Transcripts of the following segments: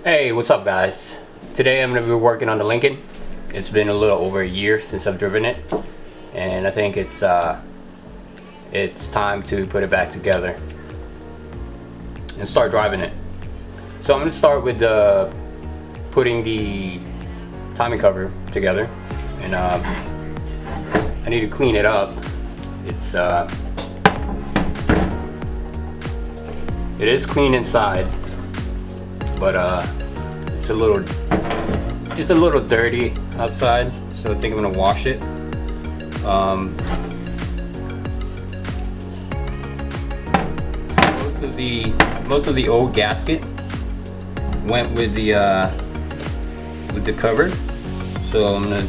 Hey, what's up guys? Today I'm going to be working on the Lincoln. It's been a little over a year since I've driven it, and I think it's time to put it back together and start driving it. So I'm going to start with putting the timing cover together, and I need to clean it up. It is clean inside, but it's a little dirty outside, so I think I'm gonna wash it. Most of the old gasket went with the cover, so I'm gonna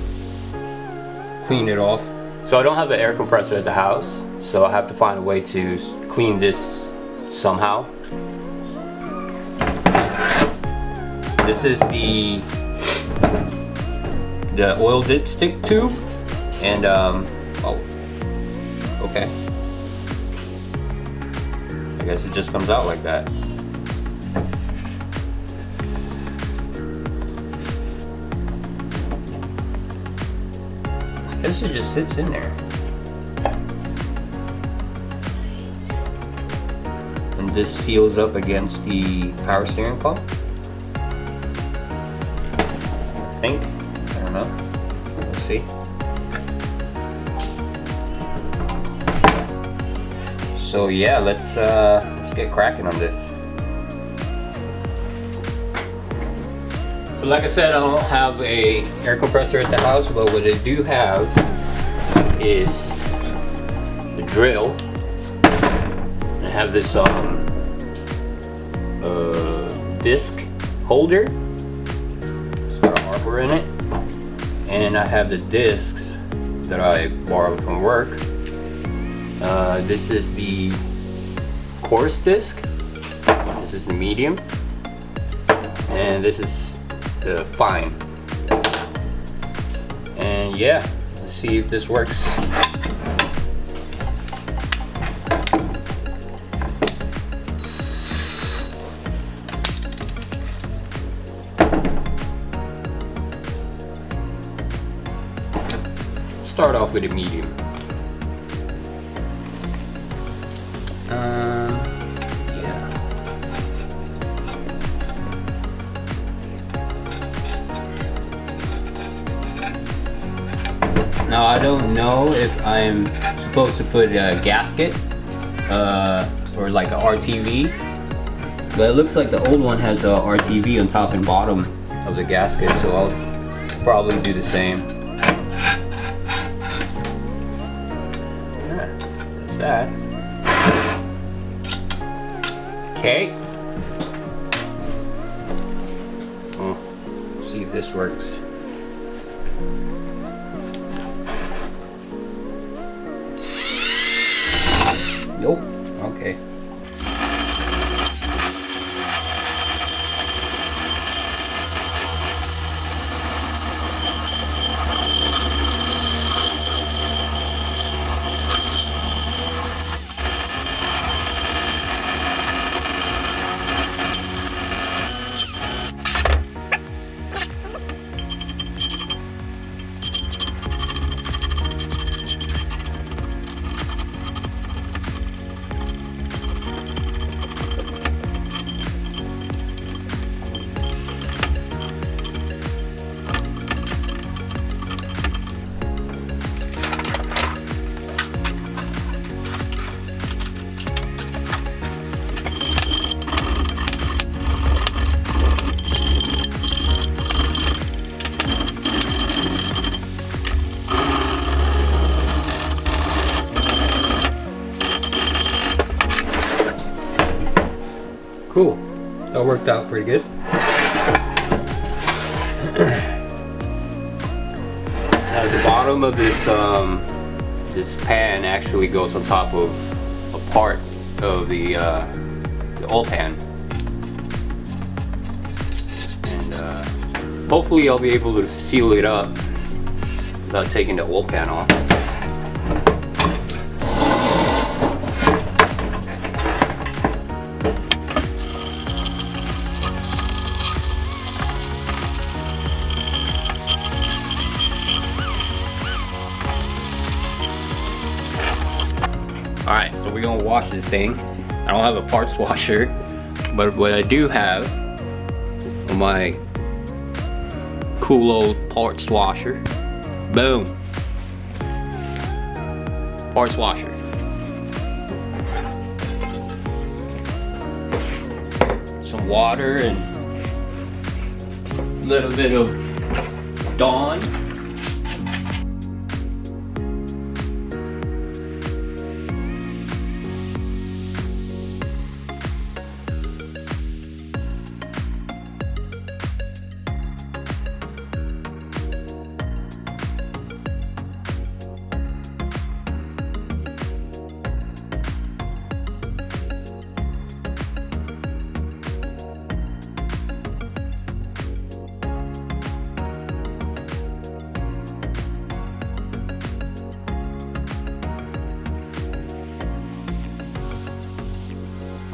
clean it off. So I don't have an air compressor at the house, so I have to find a way to clean this somehow. This is the oil dipstick tube, and oh, okay. I guess it just comes out like that. I guess it just sits in there. And this seals up against the power steering pump. I don't know. We'll see. So yeah, let's get cracking on this. So like I said, I don't have a air compressor at the house, but what I do have is the drill. I have this disc holder. In it, and I have the discs that I borrowed from work. This is the coarse disc, this is the medium, and this is the fine. And yeah, let's see if this works. Start off with a medium. Yeah. Now I don't know if I'm supposed to put a gasket or like a RTV, but it looks like the old one has a RTV on top and bottom of the gasket, so I'll probably do the same. That. Okay. See if this works. Nope. Okay. Cool. That worked out pretty good. Now the bottom of this this pan actually goes on top of a part of the oil pan, and hopefully I'll be able to seal it up without taking the oil pan off. Alright, so we're gonna wash this thing. I don't have a parts washer, but what I do have on my cool old parts washer. Boom. Parts washer. Some water and a little bit of Dawn.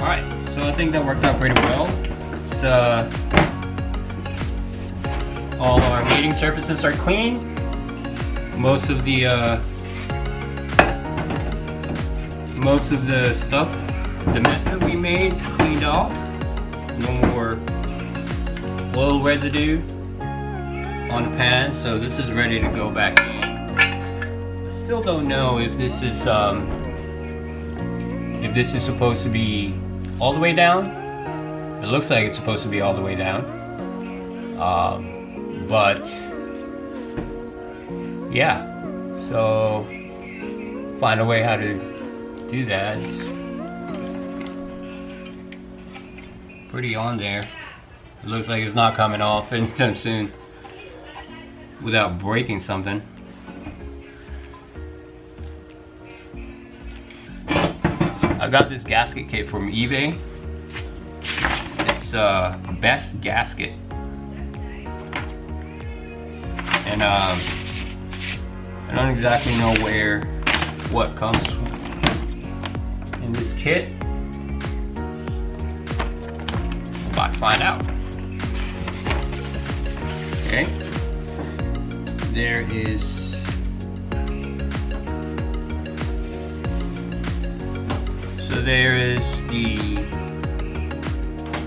Alright, so I think that worked out pretty well. It's, all our mating surfaces are clean. Most of the stuff, the mess that we made is cleaned off. No more oil residue on the pan, so this is ready to go back in. I still don't know if this is supposed to be all the way down. It looks like it's supposed to be all the way down. But yeah, so find a way how to do that. It's pretty on there. It looks like it's not coming off anytime soon without breaking something. I got this gasket kit from eBay. It's best gasket, and I don't exactly know what comes in this kit. We're about to find out. Okay, there is. So there is the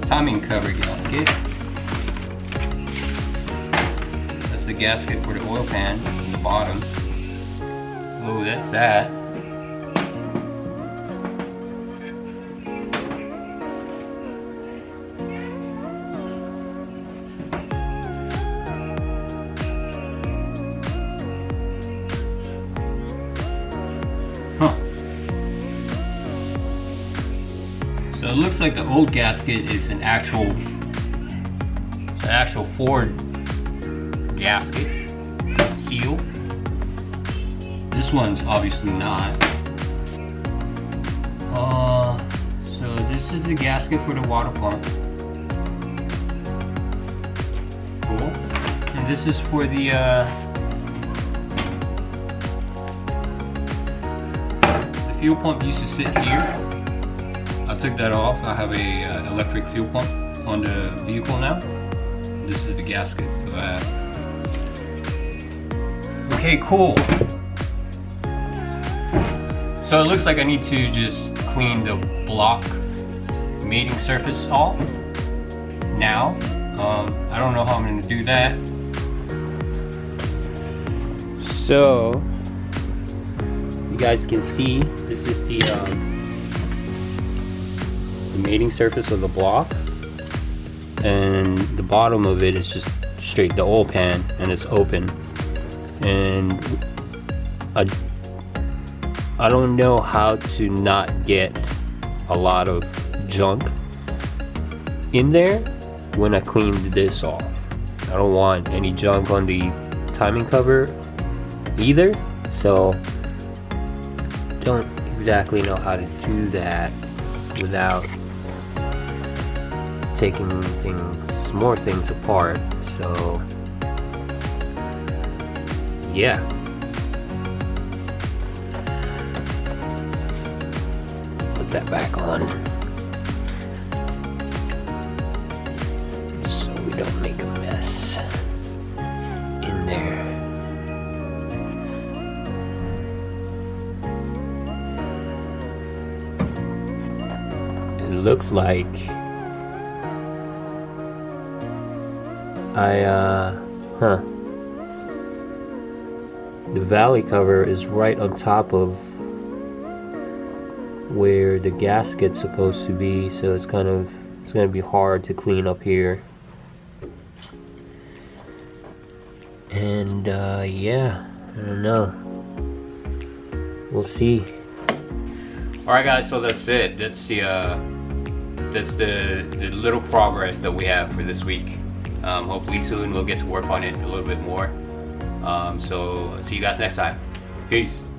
timing cover gasket. That's the gasket for the oil pan on the bottom. Oh, that's that. So it looks like the old gasket is an actual Ford gasket seal. This one's obviously not. So this is the gasket for the water pump. Cool. And this is for the fuel pump used to sit here. I took that off. I have a electric fuel pump on the vehicle now. This is the gasket for that. Okay, cool. So it looks like I need to just clean the block mating surface off now. I don't know how I'm going to do that. So you guys can see this is the mating surface of the block, and the bottom of it is just straight the oil pan, and it's open. And I don't know how to not get a lot of junk in there when I cleaned this off. I don't want any junk on the timing cover either, so don't exactly know how to do that without taking more things apart. So yeah, put that back on just so we don't make a mess in there. looks like. The valley cover is right on top of where the gasket's supposed to be, so it's gonna be hard to clean up here. And yeah, I don't know. We'll see. Alright guys, so that's it. That's the little progress that we have for this week. Hopefully soon we'll get to work on it a little bit more. So see you guys next time. Peace.